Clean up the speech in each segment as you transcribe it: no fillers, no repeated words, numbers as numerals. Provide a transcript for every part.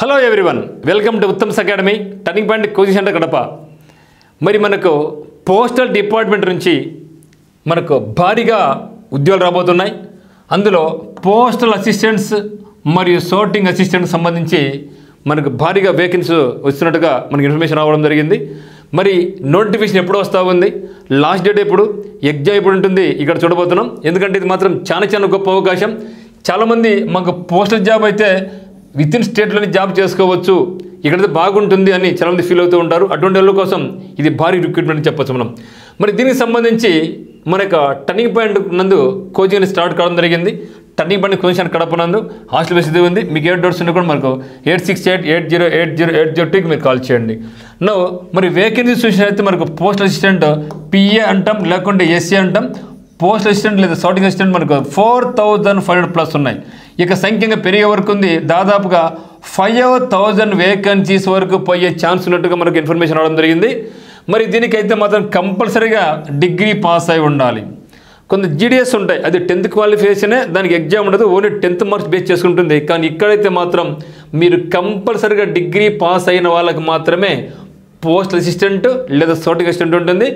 Hello everyone, welcome to Uttam's academy turning point coaching centre Kadapa. మరి మనకు postal department నుంచి మనకు భారీగా ఉద్యోగాలు రాబోతున్నాయి. అందులో పోస్టల్ అసిస్టెంట్స్ మరియు సోర్టింగ్ అసిస్టెంట్కి సంబంధించి మనకు భారీగా వేకెన్సీ వస్తున్నట్టుగా మనకు ఇన్ఫర్మేషన్ రావడం జరిగింది. మరి నోటిఫికేషన్ ఎప్పుడు వస్తూ ఉంది, లాస్ట్ డేట్ ఎప్పుడు, ఎగ్జామ్ ఎప్పుడు ఉంటుంది ఇక్కడ చూడబోతున్నాం. ఎందుకంటే ఇది మాత్రం చాలా గొప్ప అవకాశం. చాలామంది మాకు పోస్టల్ జాబ్ అయితే వితిన్ స్టేట్లోనే జాబ్ చేసుకోవచ్చు, ఇక్కడైతే బాగుంటుంది అని చాలామంది ఫీల్ అవుతూ ఉంటారు. అటువంటి వాళ్ళ కోసం ఇది భారీ రిక్రూట్మెంట్ చెప్పచ్చు మనం. మరి దీనికి సంబంధించి మన యొక్క టర్నింగ్ పాయింట్ నందు కోచింగ్ స్టార్ట్ కావడం జరిగింది. Turning point coaching centre Kadapa నందు హాస్టల్ బేసిస్ ఉంది. మీకు ఏ డౌట్స్ ఉన్నా కూడా మనకు 8688080802కి మీరు కాల్ చేయండి. మరి వేకెన్సీస్ చూసినట్లయితే మనకు పోస్ట్ అసిస్టెంట్ పిఏ అంటాం, లేకుంటే ఎస్సీ అంటాం. పోస్ట్ అసిస్టెంట్ లేదా సార్టింగ్ అసిస్టెంట్ మనకు 4500+ ఉన్నాయి. ఇక సంఖ్యంగా పెరిగే వరకు ఉంది. దాదాపుగా 5000 వేకెన్సీస్ వరకు పోయే ఛాన్స్ ఉన్నట్టుగా మనకు ఇన్ఫర్మేషన్ రావడం జరిగింది. మరి దీనికైతే మాత్రం కంపల్సరీగా డిగ్రీ పాస్ అయి ఉండాలి. కొంత జీడిఎస్ ఉంటాయి, అది 10th క్వాలిఫికేషనే, దానికి ఎగ్జామ్ ఉండదు, ఓన్లీ 10th మార్క్స్ బేస్ చేసుకుంటుంది. కానీ ఇక్కడైతే మాత్రం మీరు కంపల్సరీగా డిగ్రీ పాస్ అయిన వాళ్ళకి మాత్రమే పోస్ట్ అసిస్టెంట్ లేదా సోర్టింగ్ అసిస్టెంట్ ఉంటుంది.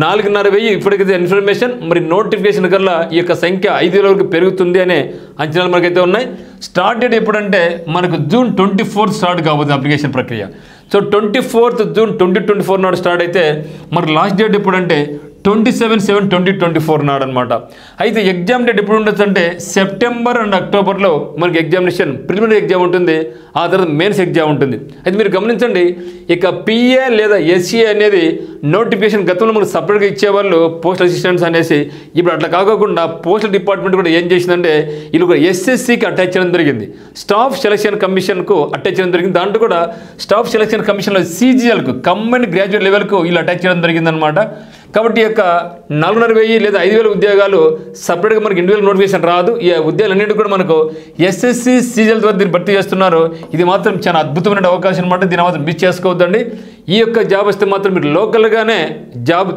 4500 ఇప్పటికైతే ఇన్ఫర్మేషన్. మరి నోటిఫికేషన్ కల్లా ఈ యొక్క సంఖ్య 5000 వరకు పెరుగుతుంది అనే అంచనాలు మనకైతే ఉన్నాయి. స్టార్ట్ డేట్ ఎప్పుడంటే మనకు June 24 స్టార్ట్ కాబోతుంది అప్లికేషన్ ప్రక్రియ. సో 24th June 2024 నాడు స్టార్ట్ అయితే మనకు లాస్ట్ డేట్ ఎప్పుడంటే 27/7/2024 నాడు అనమాట. అయితే ఎగ్జామ్ డేట్ ఎప్పుడు ఉండొచ్చు అంటే సెప్టెంబర్ అండ్ అక్టోబర్లో మనకి ఎగ్జామినేషన్ ప్రిలిమినరీ ఎగ్జామ్ ఉంటుంది, ఆ తర్వాత మెయిన్స్ ఎగ్జామ్ ఉంటుంది. అయితే మీరు గమనించండి, ఇక పిఏ లేదా ఎస్సీ అనేది నోటిఫికేషన్ గతంలో మనకు సపరేట్గా ఇచ్చేవాళ్ళు పోస్ట్ అసిస్టెంట్స్ అనేసి. ఇప్పుడు అట్లా కాకుండా పోస్టల్ డిపార్ట్మెంట్ కూడా ఏం చేసిందంటే వీళ్ళు కూడా ఎస్ఎస్సికి అటాచ్ చేయడం జరిగింది, స్టాఫ్ సెలక్షన్ కమిషన్కు అటాచ్ చేయడం జరిగింది. దాంట్లో కూడా స్టాఫ్ సెలక్షన్ కమిషన్లో CGLకు కంబైన్డ్ గ్రాడ్యుయేట్ లెవెల్కు వీళ్ళు అటాచ్ చేయడం జరిగిందనమాట. కాబట్టి ఈ యొక్క 4500 లేదా 5000 ఉద్యోగాలు సపరేట్గా మనకి ఇండివిజువల్ నోటిఫికేషన్ రాదు. ఈ ఉద్యోగాలన్నింటి కూడా మనకు SSC CGL ద్వారా దీన్ని భర్తీ చేస్తున్నారు. ఇది మాత్రం చాలా అద్భుతమైన అవకాశం అనమాట. దీన్ని మాత్రం మిస్ చేసుకోవద్దండి. ఈ యొక్క జాబ్ వస్తే మాత్రం మీరు లోకల్గానే జాబ్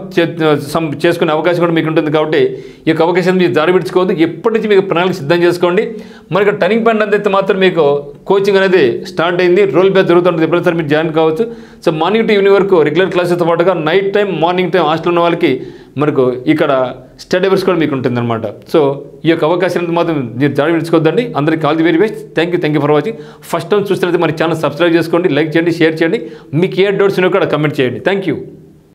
చేసుకునే అవకాశం కూడా మీకు ఉంటుంది. కాబట్టి ఈ యొక్క అవకాశం మీరు జారిపెట్టుకోవద్దు. ఎప్పటి నుంచి మీకు ప్రణాళిక సిద్ధం చేసుకోండి. మరి ఇక్కడ టర్నింగ్ పాయింట్ అంతే మాత్రం మీకు కోచింగ్ అనేది స్టార్ట్ అయింది, రోల్ బ్యాచ్ జరుగుతుంటుంది, ఎప్పుడైనా మీరు జాయిన్ కావచ్చు. సో మార్నింగ్ టు ఈవినింగ్ వరకు రెగ్యులర్ క్లాసెస్తో పాటుగా night time, morning time hostel ఉన్న వాళ్ళకి మనకు ఇక్కడ స్టడీ అవర్స్ కూడా మీకు ఉంటుందన్నమాట. సో ఈ యొక్క అవకాశాన్ని మాత్రం మీరు జాయిన్ పెట్టుకోవద్దండి. అందరికీ all the very best. Thank you for watching. First time చూస్తున్నట్లయితే మన ఛానల్ సబ్స్క్రైబ్ చేసుకోండి, లైక్ చేయండి, షేర్ చేయండి. మీకు ఏ డౌట్స్ ఉన్నా కూడా కమెంట్ చేయండి. Thank you.